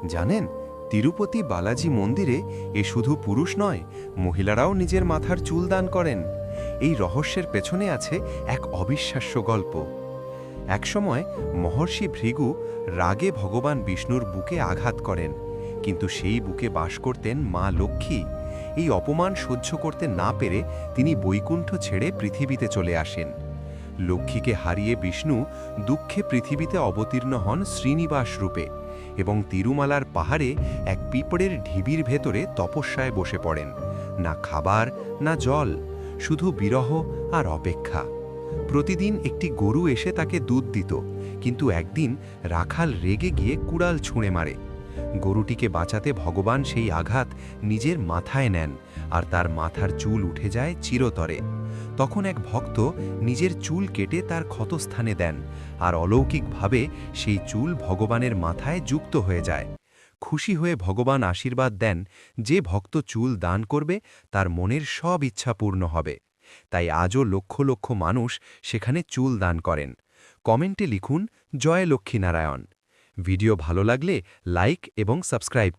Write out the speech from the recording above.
জানেন, তিরুপতি বালাজি মন্দিরে এ শুধু পুরুষ নয়, মহিলারাও নিজের মাথার চুল দান করেন। এই রহস্যের পেছনে আছে এক অবিশ্বাস্য গল্প। একসময় মহর্ষি ভৃগু রাগে ভগবান বিষ্ণুর বুকে আঘাত করেন, কিন্তু সেই বুকে বাস করতেন মা লক্ষ্মী। এই অপমান সহ্য করতে না পেরে তিনি বৈকুণ্ঠ ছেড়ে পৃথিবীতে চলে আসেন। লক্ষ্মীকে হারিয়ে বিষ্ণু দুঃখে পৃথিবীতে অবতীর্ণ হন শ্রীনিবাস রূপে এবং তিরুমালার পাহাড়ে এক পিঁপড়ের ঢিবির ভেতরে তপস্যায় বসে পড়েন। না খাবার, না জল, শুধু বিরহ আর অপেক্ষা। প্রতিদিন একটি গরু এসে তাকে দুধ দিত, কিন্তু একদিন রাখাল রেগে গিয়ে কুড়াল ছুঁড়ে মারে। গরুটিকে বাঁচাতে ভগবান সেই আঘাত নিজের মাথায় নেন, আর তার মাথার চুল উঠে যায় চিরতরে। তখন এক ভক্ত নিজের চুল কেটে তার ক্ষতস্থানে দেন, আর অলৌকিকভাবে সেই চুল ভগবানের মাথায় যুক্ত হয়ে যায়। খুশি হয়ে ভগবান আশীর্বাদ দেন, যে ভক্ত চুল দান করবে তার মনের সব ইচ্ছা পূর্ণ হবে। তাই আজও লক্ষ লক্ষ মানুষ সেখানে চুল দান করেন। কমেন্টে লিখুন জয় লক্ষ্মীনারায়ণ। ভিডিও ভালো লাগলে লাইক এবং সাবস্ক্রাইব করুন।